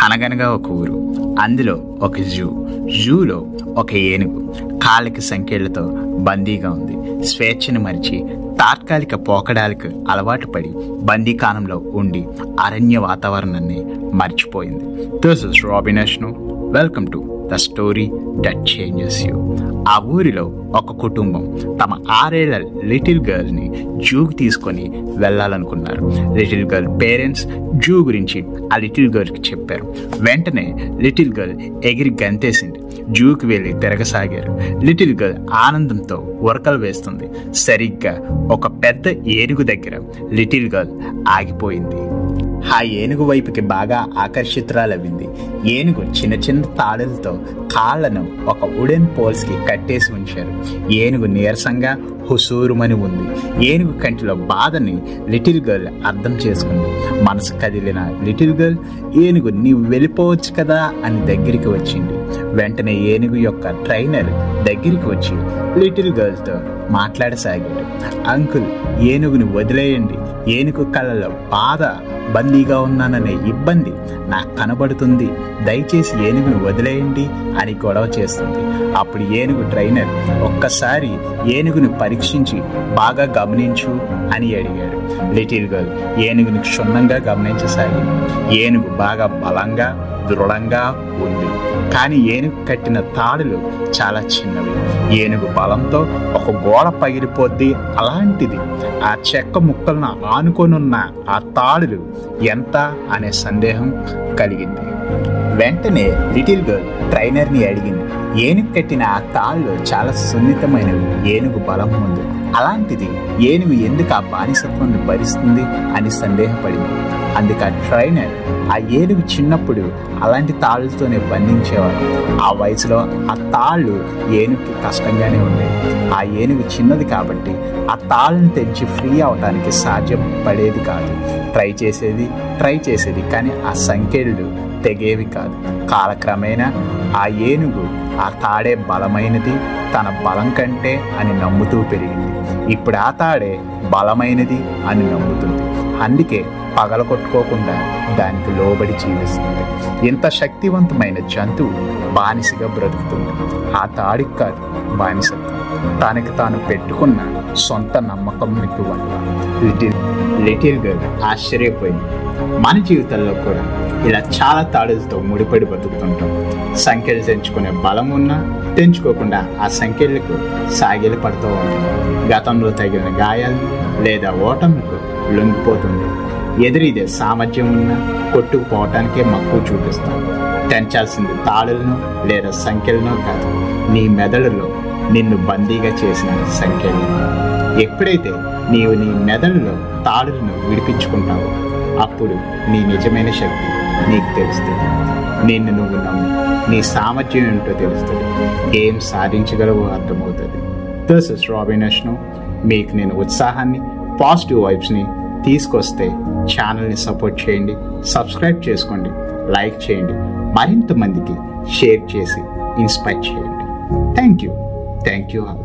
అనగనగా ఒక ఊరు, అందులో ఒక జూలో ఒక ఏనుగు కాళ్ళకి సంకెళ్లతో బందీగా ఉంది. స్వేచ్ఛను మరిచి తాత్కాలిక పోకడాలకు అలవాటు పడి బందీకానంలో ఉండి అరణ్య వాతావరణాన్ని మర్చిపోయింది. This is Robin Ashnu. Welcome to the story that changes you. ఆ ఊరిలో ఒక కుటుంబం తమ 6 ఏళ్ల లిటిల్ గర్ల్ని జూకి తీసుకొని వెళ్ళాలనుకున్నారు. లిటిల్ గర్ల్ పేరెంట్స్ జూ గురించి ఆ లిటిల్ గర్ల్కి చెప్పారు. వెంటనే లిటిల్ గర్ల్ ఎగిరి గంతేసింది. జూకి వెళ్ళి తిరగసాగారు. లిటిల్ గర్ల్ ఆనందంతో ఉరకలు వేస్తుంది. సరిగ్గా ఒక పెద్ద ఏనుగు దగ్గర లిటిల్ గర్ల్ ఆగిపోయింది. ఆ ఏనుగు వైపుకి బాగా ఆకర్షితురాలవింది. ఏనుగు చిన్న చిన్న తాడులతో కాళ్లను ఒక వుడెన్ పోల్స్కి కట్టేసి ఉంచారు. ఏనుగు నీరసంగా హుసూరుమని ఉంది. ఏనుగు కంటిలో బాధని లిటిల్ గర్ల్ అర్థం చేసుకుంది. మనసు కదిలిన లిటిల్ గర్ల్, ఏనుగు నీవు వెళ్ళిపోవచ్చు కదా అని దగ్గరికి వచ్చింది. వెంటనే ఏనుగు యొక్క ట్రైనర్ దగ్గరికి వచ్చి లిటిల్ గర్ల్తో మాట్లాడసాగాడు. అంకుల్, ఏనుగుని వదిలేయండి. ఏనుగు కళ్ళలో బాధ, బందీగా ఉన్నాననే ఇబ్బంది నాకు కనబడుతుంది. దయచేసి ఏనుగుని వదిలేయండి అని గొడవ చేస్తుంది. అప్పుడు ఏనుగు ట్రైనర్ ఒక్కసారి ఏనుగుని పరీక్షించి బాగా గమనించు అని అడిగాడు. లిటిల్ గర్ల్ ఏనుగుని క్షుణ్ణంగా గమనించసాగింది. ఏనుగు బాగా బలంగా దృఢంగా ఉంది. కానీ ఏనుగు కట్టిన తాడులు చాలా చిన్నవి. ఏనుగు బలంతో ఒక గోడ పగిలిపోద్ది అలాంటిది. ఆ చెక్క ముక్కలను ఆనుకొనున్న ఆ తాడులు ఎంత అనే సందేహం కలిగింది. వెంటనే లిటిల్ గర్ల్ ట్రైనర్ని అడిగింది, ఏనుగు కట్టిన ఆ తాళ్ళు చాలా సున్నితమైనవి. ఏనుగు బలం ఉంది, అలాంటిది ఏనుగు ఎందుకు ఆ బానిసత్వాన్ని భరిస్తుంది అని సందేహపడింది. అందుకు ఆ ట్రైనర్, ఆ ఏనుగు చిన్నప్పుడు అలాంటి తాళ్ళతోనే బంధించేవాడు. ఆ వయసులో ఆ తాళ్ళు ఏనుగుకి కష్టంగానే ఉండేవి. ఆ ఏనుగు చిన్నది కాబట్టి ఆ తాళ్ళను తెంచి ఫ్రీ అవడానికి సాధ్యపడేది కాదు. ట్రై చేసేది కానీ ఆ సంఖ్యలు తెగేవి కాదు. కాలక్రమేణా ఆ ఏనుగు ఆ తాడే బలమైనది, తన బలం కంటే అని నమ్ముతూ పెరిగింది. ఇప్పుడు ఆ తాడే బలమైనది అని నమ్ముతుంది. అందుకే పగలగొట్టుకోకుండా దానికి లోబడి జీవిస్తుంది. ఇంత శక్తివంతమైన జంతువు బానిసగా బ్రతుకుతుంది. ఆ తాడికి కాదు బానిసత్వం, తనకి తాను పెట్టుకున్న సొంత నమ్మకం వల్ల. లిటిల్ గర్ల్ ఆశ్చర్యపోయింది. మన జీవితంలో కూడా ఇలా చాలా తాడులతో ముడిపడి బతుకుతుంటాం. సంఖ్యలు తెంచుకునే బలం ఉన్నా తెంచుకోకుండా ఆ సంఖ్యలకు సాగిలి పడుతూ ఉంటాం. గతంలో తగిలిన గాయాలు లేదా ఓటమికు లొంగిపోతుంది. ఎదురీదే సామర్థ్యం ఉన్నా కొట్టుకుపోవటానికే మక్కువ చూపిస్తాం. తెంచాల్సింది తాడులను లేదా సంఖ్యలను కాదు, నీ మెదడులో నిన్ను బందీగా చేసిన సంఖ్యలను. ఎప్పుడైతే నీవు నీ మెదడులో తాడులను విడిపించుకుంటావో అప్పుడు నీ నిజమైన శక్తి నీకు తెలుస్తుంది. నిన్ను నువ్వు నమ్ము, నీ సామర్థ్యం ఏంటో తెలుస్తుంది. ఏం సాధించగలవో అర్థమవుతుంది. This is Robin Ashnu. మీకు నేను ఉత్సాహాన్ని, పాజిటివ్ వైబ్స్ని తీసుకొస్తే ఛానల్ని సపోర్ట్ చేయండి, సబ్స్క్రైబ్ చేసుకోండి, లైక్ చేయండి, మరింత మందికి షేర్ చేసి ఇన్స్పైర్ చేయండి. Thank you all.